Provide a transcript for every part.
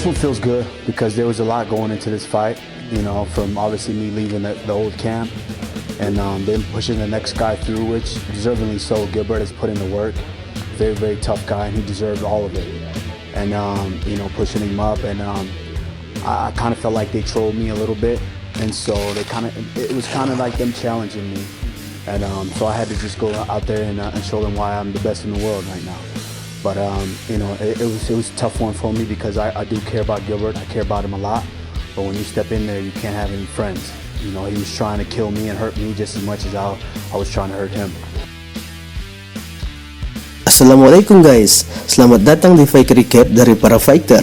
This one feels good because there was a lot going into this fight, you know, from obviously me leaving the old camp and then pushing the next guy through, which deservingly so. Gilbert has put in the work. Very, very tough guy, and he deserved all of it. And, you know, pushing him up, and I kind of felt like they trolled me a little bit, and so it was kind of like them challenging me. And so I had to just go out there and show them why I'm the best in the world right now. But you know, it was a tough one for me because I do care about Gilbert. I care about him a lot. But when you step in there, you can't have any friends. You know, he was trying to kill me and hurt me just as much as I was trying to hurt him. Assalamualaikum guys, selamat datang di Fight Recap dari para fighter.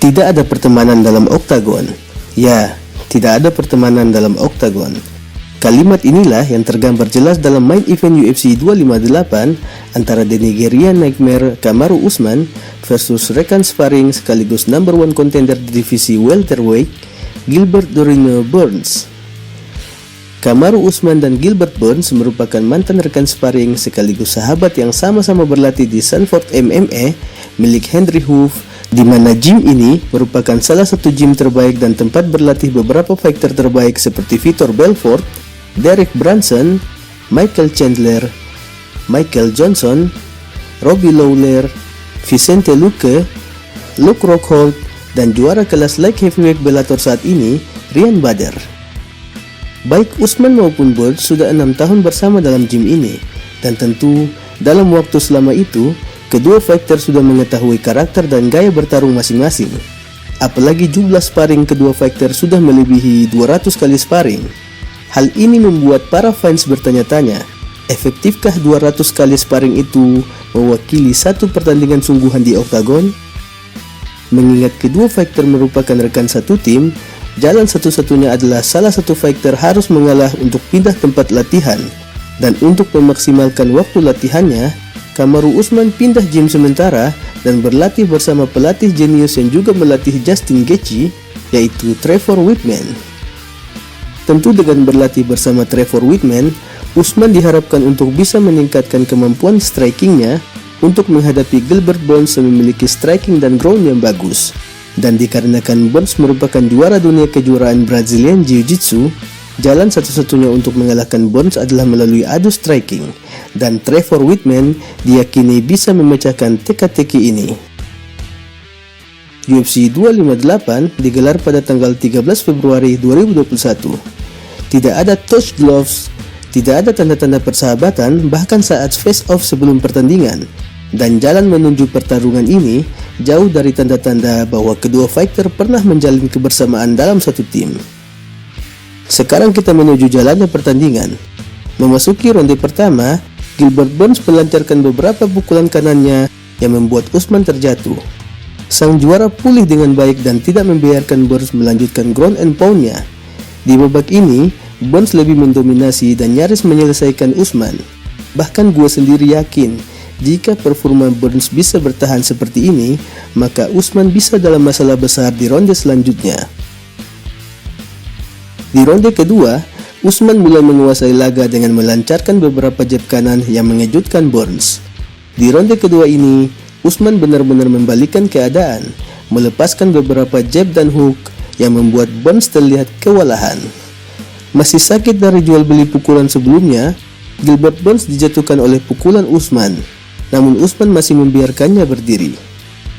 Tidak ada pertemanan dalam oktagon. Ya, tidak ada pertemanan dalam oktagon. Kalimat inilah yang tergambar jelas dalam main event UFC 258 antara The Nigerian Nightmare Kamaru Usman versus rekan sparring sekaligus number 1 contender di divisi welterweight Gilbert Durinho Burns. Kamaru Usman dan Gilbert Burns merupakan mantan rekan sparring sekaligus sahabat yang sama-sama berlatih di Sanford MMA milik Henry Hoof, di mana gym ini merupakan salah satu gym terbaik dan tempat berlatih beberapa fighter terbaik seperti Vitor Belfort, Derek Brunson, Michael Chandler, Michael Johnson, Robbie Lawler, Vicente Luque, Luke Rockhold, dan juara kelas light heavyweight Bellator saat ini, Ryan Bader. Baik Usman maupun Burns sudah 6 tahun bersama dalam gym ini, dan tentu dalam waktu selama itu, kedua fighter sudah mengetahui karakter dan gaya bertarung masing-masing. Apalagi jumlah sparring kedua fighter sudah melebihi 200 kali sparring. Hal ini membuat para fans bertanya-tanya, efektifkah 200 kali sparring itu mewakili satu pertandingan sungguhan di oktagon? Mengingat kedua fighter merupakan rekan satu tim, jalan satu-satunya adalah salah satu fighter harus mengalah untuk pindah tempat latihan. Dan untuk memaksimalkan waktu latihannya, Kamaru Usman pindah gym sementara dan berlatih bersama pelatih jenius yang juga melatih Justin Gaethje, yaitu Trevor Wittman. Tentu dengan berlatih bersama Trevor Wittman, Usman diharapkan untuk bisa meningkatkan kemampuan strikingnya untuk menghadapi Gilbert Burns yang memiliki striking dan ground yang bagus. Dan dikarenakan Burns merupakan juara dunia kejuaraan Brazilian Jiu-Jitsu, jalan satu-satunya untuk mengalahkan Burns adalah melalui adu striking, dan Trevor Wittman diyakini bisa memecahkan teka-teki ini. UFC 258 digelar pada tanggal 13 Februari 2021. Tidak ada touch gloves, tidak ada tanda-tanda persahabatan bahkan saat face-off sebelum pertandingan, dan jalan menuju pertarungan ini jauh dari tanda-tanda bahwa kedua fighter pernah menjalin kebersamaan dalam satu tim. Sekarang kita menuju jalannya pertandingan. Memasuki ronde pertama, Gilbert Burns melancarkan beberapa pukulan kanannya yang membuat Usman terjatuh. Sang juara pulih dengan baik dan tidak membiarkan Burns melanjutkan ground and pound-nya. Di babak ini, Burns lebih mendominasi dan nyaris menyelesaikan Usman. Bahkan gue sendiri yakin, jika performa Burns bisa bertahan seperti ini, maka Usman bisa dalam masalah besar di ronde selanjutnya. Di ronde kedua, Usman mulai menguasai laga dengan melancarkan beberapa jab kanan yang mengejutkan Burns. Di ronde kedua ini, Usman benar-benar membalikkan keadaan, melepaskan beberapa jab dan hook yang membuat Burns terlihat kewalahan. Masih sakit dari jual beli pukulan sebelumnya, Gilbert Burns dijatuhkan oleh pukulan Usman, namun Usman masih membiarkannya berdiri.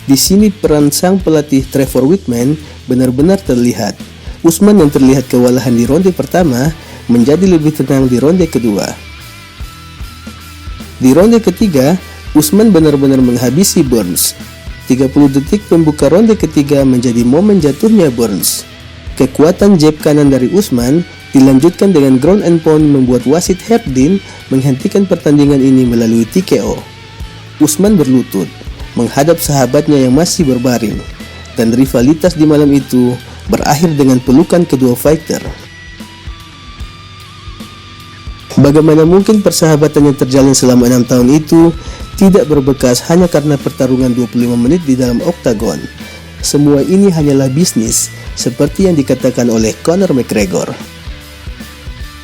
Di sini peran sang pelatih Trevor Wittman benar-benar terlihat. Usman yang terlihat kewalahan di ronde pertama menjadi lebih tenang di ronde kedua. Di ronde ketiga, Usman benar-benar menghabisi Burns. 30 detik pembuka ronde ketiga menjadi momen jatuhnya Burns. Kekuatan jab kanan dari Usman dilanjutkan dengan ground and pound membuat wasit Herdin menghentikan pertandingan ini melalui TKO. Usman berlutut menghadap sahabatnya yang masih berbaring, dan rivalitas di malam itu berakhir dengan pelukan kedua fighter. Bagaimana mungkin persahabatan yang terjalin selama 6 tahun itu tidak berbekas hanya karena pertarungan 25 menit di dalam oktagon? Semua ini hanyalah bisnis, seperti yang dikatakan oleh Conor McGregor.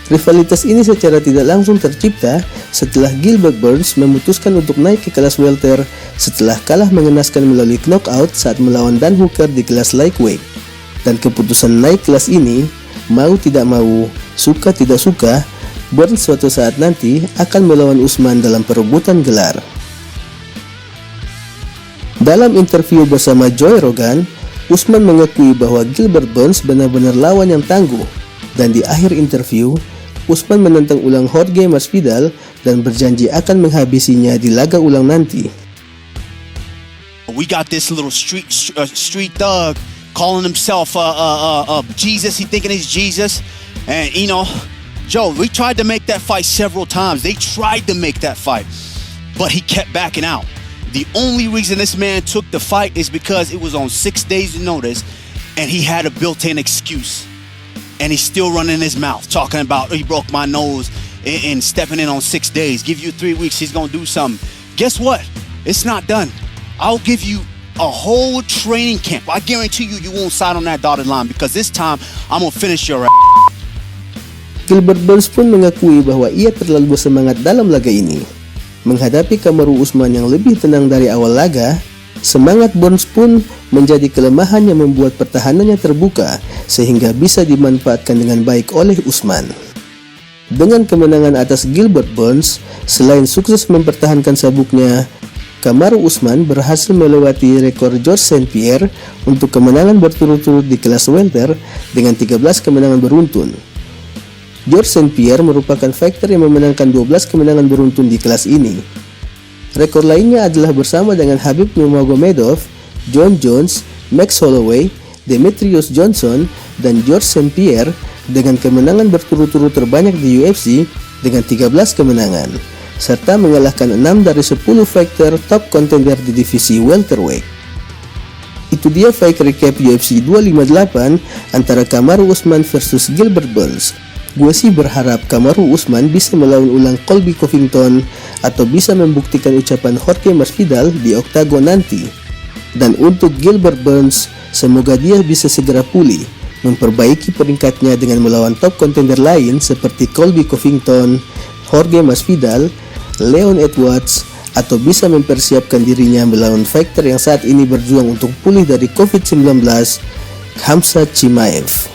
Rivalitas ini secara tidak langsung tercipta setelah Gilbert Burns memutuskan untuk naik ke kelas welter setelah kalah mengenaskan melalui knockout saat melawan Dan Hooker di kelas lightweight. Dan keputusan naik kelas ini, mau tidak mau, suka tidak suka, Burns suatu saat nanti akan melawan Usman dalam perebutan gelar. Dalam interview bersama Joe Rogan, Usman mengakui bahwa Gilbert Burns benar-benar lawan yang tangguh. Dan di akhir interview, Usman menentang ulang Jorge Masvidal dan berjanji akan menghabisinya di laga ulang nanti. We got this little street thug calling himself Jesus. He thinking he's Jesus, and you know, Joe. We tried to make that fight several times. They tried to make that fight, but he kept backing out. The only reason this man took the fight is because it was on 6 days' notice, and he had a built-in excuse. And he's still running his mouth, talking about he broke my nose and stepping in on 6 days. Give you 3 weeks, he's gonna do something. Guess what? It's not done. I'll give you a whole training camp. I guarantee you won't sign on that dotted line because this time I'm gonna finish your ass. Gilbert Burns pun mengakui bahwa ia terlalu bersemangat dalam laga ini. Menghadapi Kamaru Usman yang lebih tenang dari awal laga, semangat Burns pun menjadi kelemahan yang membuat pertahanannya terbuka sehingga bisa dimanfaatkan dengan baik oleh Usman. Dengan kemenangan atas Gilbert Burns, selain sukses mempertahankan sabuknya, Kamaru Usman berhasil melewati rekor George St. Pierre untuk kemenangan berturut-turut di kelas welter dengan 13 kemenangan beruntun. George St. Pierre merupakan fighter yang memenangkan 12 kemenangan beruntun di kelas ini. Rekor lainnya adalah bersama dengan Khabib Nurmagomedov, John Jones, Max Holloway, Demetrius Johnson, dan George St. Pierre dengan kemenangan berturut-turut terbanyak di UFC dengan 13 kemenangan, serta mengalahkan 6 dari 10 fighter top contender di divisi welterweight. Itu dia fight recap UFC 258 antara Kamaru Usman versus Gilbert Burns. Gue sih berharap Kamaru Usman bisa melawan ulang Colby Covington atau bisa membuktikan ucapan Jorge Masvidal di oktagon nanti. Dan untuk Gilbert Burns, semoga dia bisa segera pulih, memperbaiki peringkatnya dengan melawan top contender lain seperti Colby Covington, Jorge Masvidal, Leon Edwards, atau bisa mempersiapkan dirinya melawan fighter yang saat ini berjuang untuk pulih dari COVID-19, Khamzat Chimaev.